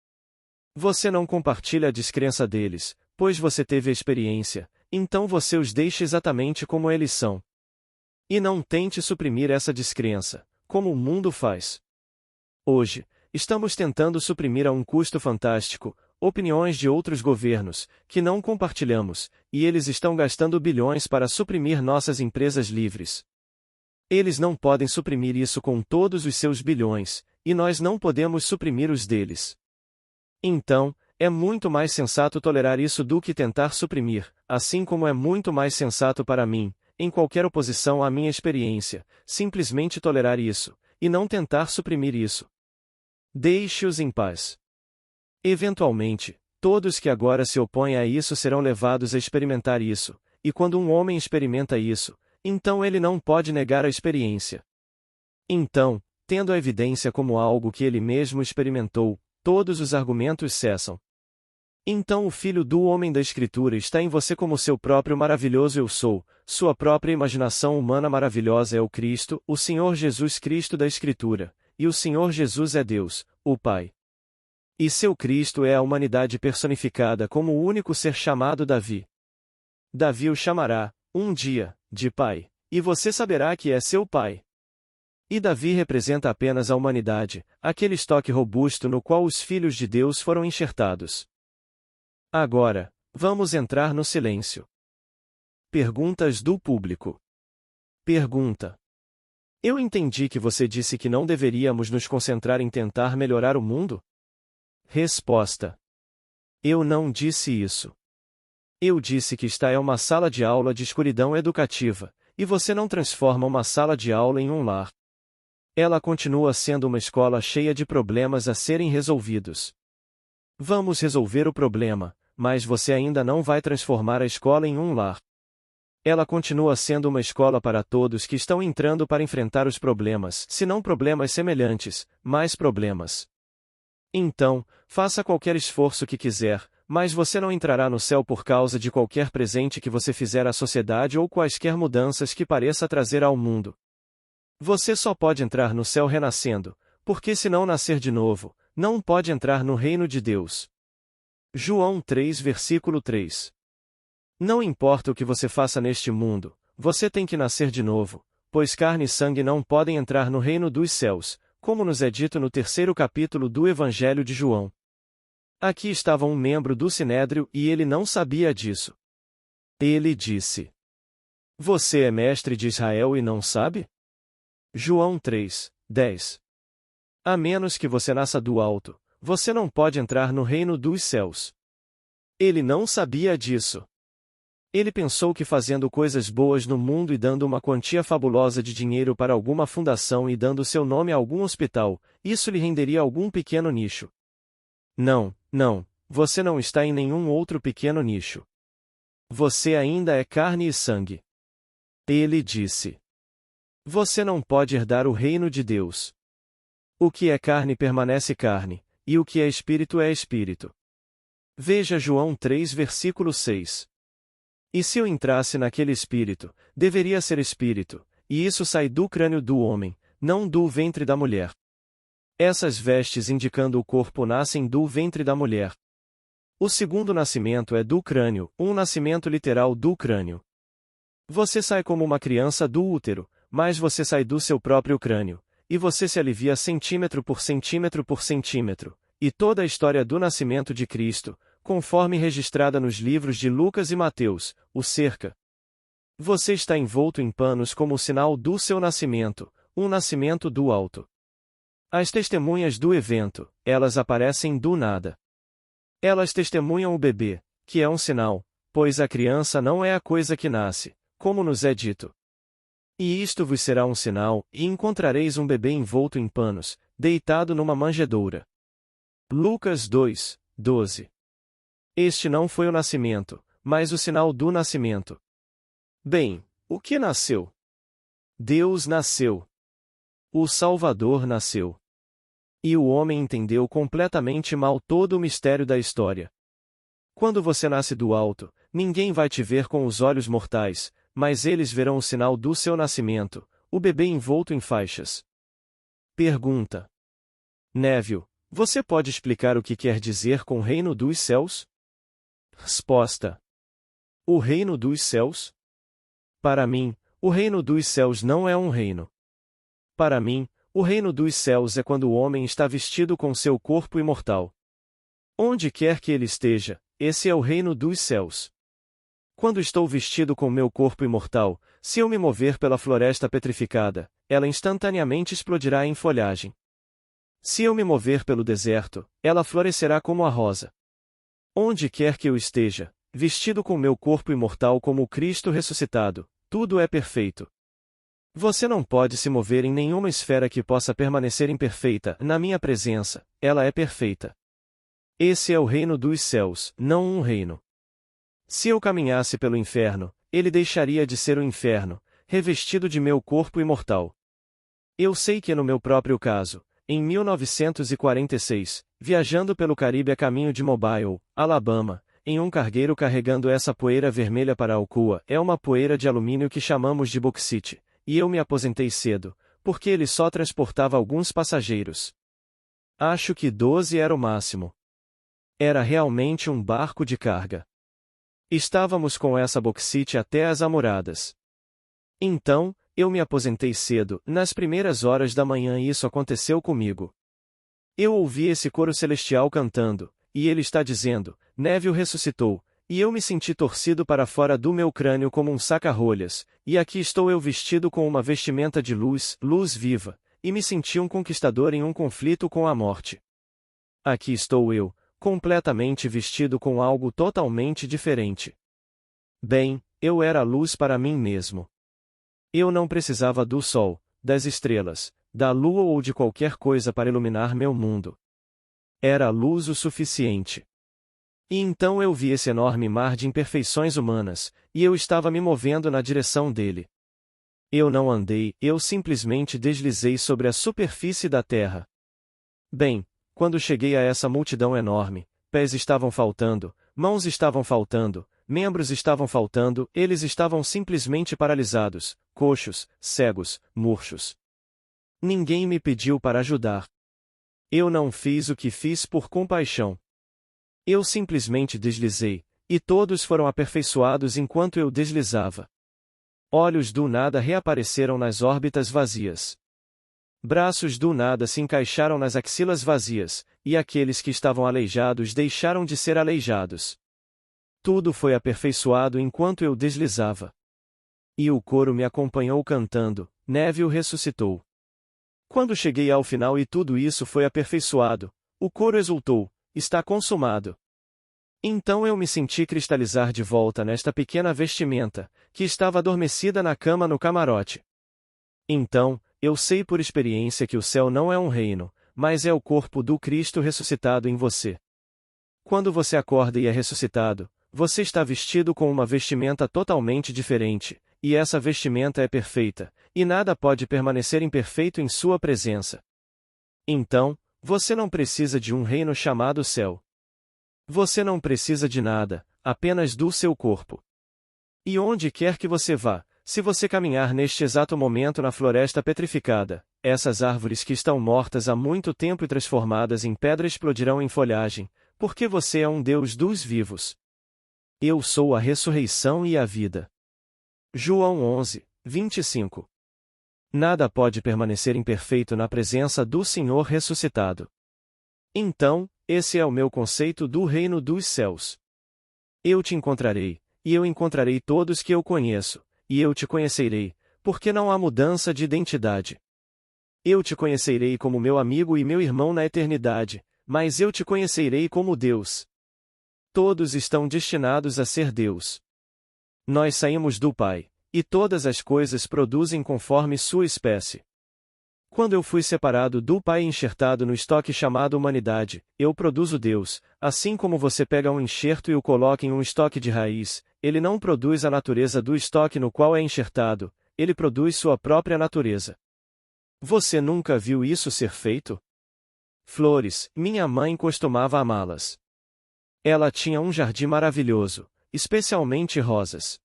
Speaker 1: Você não compartilha a descrença deles, pois você teve a experiência, então você os deixa exatamente como eles são. E não tente suprimir essa descrença, como o mundo faz. Hoje, estamos tentando suprimir a um custo fantástico, opiniões de outros governos, que não compartilhamos, e eles estão gastando bilhões para suprimir nossas empresas livres. Eles não podem suprimir isso com todos os seus bilhões, e nós não podemos suprimir os deles. Então, é muito mais sensato tolerar isso do que tentar suprimir, assim como é muito mais sensato para mim, em qualquer oposição à minha experiência, simplesmente tolerar isso, e não tentar suprimir isso. Deixe-os em paz. Eventualmente, todos que agora se opõem a isso serão levados a experimentar isso, e quando um homem experimenta isso, então ele não pode negar a experiência. Então, tendo a evidência como algo que ele mesmo experimentou, todos os argumentos cessam. Então o Filho do Homem da Escritura está em você como seu próprio maravilhoso eu sou, sua própria imaginação humana maravilhosa é o Cristo, o Senhor Jesus Cristo da Escritura, e o Senhor Jesus é Deus, o Pai. E seu Cristo é a humanidade personificada como o único ser chamado Davi. Davi o chamará, um dia, de Pai, e você saberá que é seu Pai. E Davi representa apenas a humanidade, aquele estoque robusto no qual os filhos de Deus foram enxertados. Agora, vamos entrar no silêncio. Perguntas do público. Pergunta: eu entendi que você disse que não deveríamos nos concentrar em tentar melhorar o mundo? Resposta: eu não disse isso. Eu disse que esta é uma sala de aula de escuridão educativa, e você não transforma uma sala de aula em um lar. Ela continua sendo uma escola cheia de problemas a serem resolvidos. Vamos resolver o problema, mas você ainda não vai transformar a escola em um lar. Ela continua sendo uma escola para todos que estão entrando para enfrentar os problemas, se não problemas semelhantes, mais problemas. Então, faça qualquer esforço que quiser, mas você não entrará no céu por causa de qualquer presente que você fizer à sociedade ou quaisquer mudanças que pareça trazer ao mundo. Você só pode entrar no céu renascendo, porque se não nascer de novo, não pode entrar no reino de Deus. João 3 versículo 3. Não importa o que você faça neste mundo, você tem que nascer de novo, pois carne e sangue não podem entrar no reino dos céus, como nos é dito no 3º capítulo do Evangelho de João. Aqui estava um membro do Sinédrio e ele não sabia disso. Ele disse: você é mestre de Israel e não sabe? João 3, 10. A menos que você nasça do alto, você não pode entrar no reino dos céus. Ele não sabia disso. Ele pensou que fazendo coisas boas no mundo e dando uma quantia fabulosa de dinheiro para alguma fundação e dando seu nome a algum hospital, isso lhe renderia algum pequeno nicho. Não, você não está em nenhum outro pequeno nicho. Você ainda é carne e sangue. Ele disse: você não pode herdar o reino de Deus. O que é carne permanece carne, e o que é espírito. Veja João 3 versículo 6. E se eu entrasse naquele espírito, deveria ser espírito, e isso sai do crânio do homem, não do ventre da mulher. Essas vestes indicando o corpo nascem do ventre da mulher. O segundo nascimento é do crânio, um nascimento literal do crânio. Você sai como uma criança do útero, mas você sai do seu próprio crânio, e você se alivia centímetro por centímetro, e toda a história do nascimento de Cristo, conforme registrada nos livros de Lucas e Mateus, o cerca. Você está envolto em panos como o sinal do seu nascimento, um nascimento do alto. As testemunhas do evento, elas aparecem do nada. Elas testemunham o bebê, que é um sinal, pois a criança não é a coisa que nasce, como nos é dito. E isto vos será um sinal, e encontrareis um bebê envolto em panos, deitado numa manjedoura. Lucas 2, 12. Este não foi o nascimento, mas o sinal do nascimento. Bem, o que nasceu? Deus nasceu. O Salvador nasceu. E o homem entendeu completamente mal todo o mistério da história. Quando você nasce do alto, ninguém vai te ver com os olhos mortais, mas eles verão o sinal do seu nascimento, o bebê envolto em faixas. Pergunta: Neville, você pode explicar o que quer dizer com o reino dos céus? Resposta: o reino dos céus? Para mim, o reino dos céus não é um reino. Para mim, o reino dos céus é quando o homem está vestido com seu corpo imortal. Onde quer que ele esteja, esse é o reino dos céus. Quando estou vestido com meu corpo imortal, se eu me mover pela floresta petrificada, ela instantaneamente explodirá em folhagem. Se eu me mover pelo deserto, ela florescerá como a rosa. Onde quer que eu esteja, vestido com meu corpo imortal como o Cristo ressuscitado, tudo é perfeito. Você não pode se mover em nenhuma esfera que possa permanecer imperfeita, na minha presença, ela é perfeita. Esse é o reino dos céus, não um reino. Se eu caminhasse pelo inferno, ele deixaria de ser o inferno, revestido de meu corpo imortal. Eu sei que no meu próprio caso, em 1946, viajando pelo Caribe a caminho de Mobile, Alabama, em um cargueiro carregando essa poeira vermelha para Alcoa, é uma poeira de alumínio que chamamos de bauxite, e eu me aposentei cedo, porque ele só transportava alguns passageiros. Acho que 12 era o máximo. Era realmente um barco de carga. Estávamos com essa bauxite até as amoradas. Então, eu me aposentei cedo, nas primeiras horas da manhã isso aconteceu comigo. Eu ouvi esse coro celestial cantando, e ele está dizendo, Neville ressuscitou, e eu me senti torcido para fora do meu crânio como um saca-rolhas, e aqui estou eu vestido com uma vestimenta de luz, luz viva, e me senti um conquistador em um conflito com a morte. Aqui estou eu, completamente vestido com algo totalmente diferente. Bem, eu era luz para mim mesmo. Eu não precisava do sol, das estrelas, da lua ou de qualquer coisa para iluminar meu mundo. Era luz o suficiente. E então eu vi esse enorme mar de imperfeições humanas, e eu estava me movendo na direção dele. Eu não andei, eu simplesmente deslizei sobre a superfície da terra. Bem, quando cheguei a essa multidão enorme, pés estavam faltando, mãos estavam faltando, membros estavam faltando, eles estavam simplesmente paralisados, coxos, cegos, murchos. Ninguém me pediu para ajudar. Eu não fiz o que fiz por compaixão. Eu simplesmente deslizei, e todos foram aperfeiçoados enquanto eu deslizava. Olhos do nada reapareceram nas órbitas vazias. Braços do nada se encaixaram nas axilas vazias, e aqueles que estavam aleijados deixaram de ser aleijados. Tudo foi aperfeiçoado enquanto eu deslizava. E o coro me acompanhou cantando, Neville ressuscitou. Quando cheguei ao final e tudo isso foi aperfeiçoado, o coro exultou, está consumado. Então eu me senti cristalizar de volta nesta pequena vestimenta, que estava adormecida na cama no camarote. Então, eu sei por experiência que o céu não é um reino, mas é o corpo do Cristo ressuscitado em você. Quando você acorda e é ressuscitado, você está vestido com uma vestimenta totalmente diferente, e essa vestimenta é perfeita, e nada pode permanecer imperfeito em sua presença. Então, você não precisa de um reino chamado céu. Você não precisa de nada, apenas do seu corpo. E onde quer que você vá, se você caminhar neste exato momento na floresta petrificada, essas árvores que estão mortas há muito tempo e transformadas em pedra explodirão em folhagem, porque você é um Deus dos vivos. Eu sou a ressurreição e a vida. João 11, 25. Nada pode permanecer imperfeito na presença do Senhor ressuscitado. Então, esse é o meu conceito do reino dos céus. Eu te encontrarei, e eu encontrarei todos que eu conheço, e eu te conhecerei, porque não há mudança de identidade. Eu te conhecerei como meu amigo e meu irmão na eternidade, mas eu te conhecerei como Deus. Todos estão destinados a ser Deus. Nós saímos do Pai, e todas as coisas produzem conforme sua espécie. Quando eu fui separado do Pai e enxertado no estoque chamado humanidade, eu produzo Deus, assim como você pega um enxerto e o coloca em um estoque de raiz, ele não produz a natureza do estoque no qual é enxertado, ele produz sua própria natureza. Você nunca viu isso ser feito? Flores, minha mãe costumava amá-las. Ela tinha um jardim maravilhoso, especialmente rosas.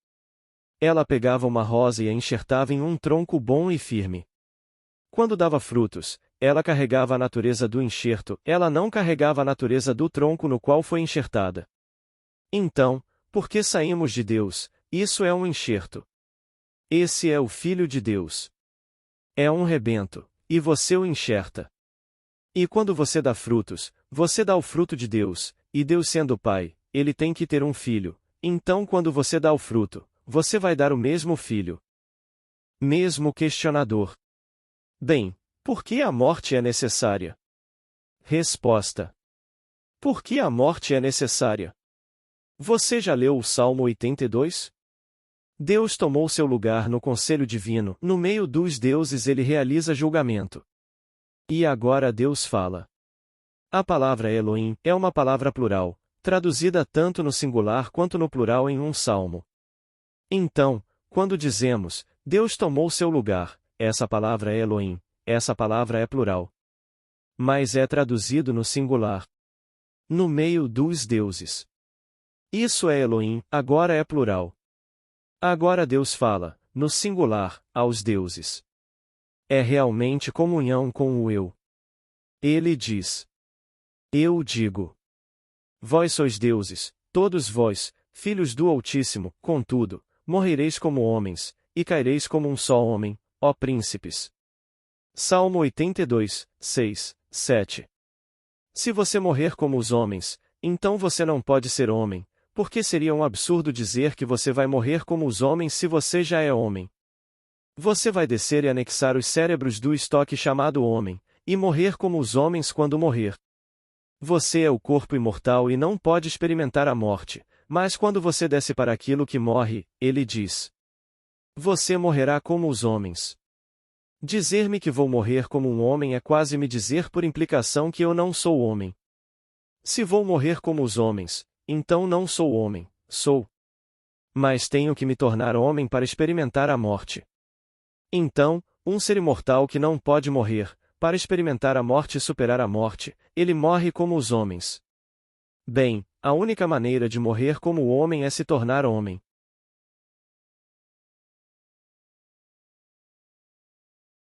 Speaker 1: Ela pegava uma rosa e a enxertava em um tronco bom e firme. Quando dava frutos, ela carregava a natureza do enxerto, ela não carregava a natureza do tronco no qual foi enxertada. Então, por que saímos de Deus? Isso é um enxerto. Esse é o Filho de Deus. É um rebento, e você o enxerta. E quando você dá frutos, você dá o fruto de Deus, e Deus sendo Pai, ele tem que ter um filho, então quando você dá o fruto, você vai dar o mesmo filho. Mesmo questionador. Bem, por que a morte é necessária? Resposta. Por que a morte é necessária? Você já leu o Salmo 82? Deus tomou seu lugar no conselho divino, no meio dos deuses ele realiza julgamento. E agora Deus fala. A palavra Elohim é uma palavra plural, traduzida tanto no singular quanto no plural em um salmo. Então, quando dizemos, Deus tomou seu lugar, essa palavra é Elohim, essa palavra é plural. Mas é traduzido no singular. No meio dos deuses. Isso é Elohim, agora é plural. Agora Deus fala, no singular, aos deuses. É realmente comunhão com o eu. Ele diz. Eu digo. Vós sois deuses, todos vós, filhos do Altíssimo, contudo, morrereis como homens, e caireis como um só homem, ó príncipes. Salmo 82, 6, 7. Se você morrer como os homens, então você não pode ser homem, porque seria um absurdo dizer que você vai morrer como os homens se você já é homem. Você vai descer e anexar os cérebros do estoque chamado homem, e morrer como os homens quando morrer. Você é o corpo imortal e não pode experimentar a morte, mas quando você desce para aquilo que morre, ele diz: você morrerá como os homens. Dizer-me que vou morrer como um homem é quase me dizer por implicação que eu não sou homem. Se vou morrer como os homens, então não sou homem, sou. Mas tenho que me tornar homem para experimentar a morte. Então, um ser imortal que não pode morrer, para experimentar a morte e superar a morte, ele morre como os homens. Bem, a única maneira de morrer como o homem é se tornar homem.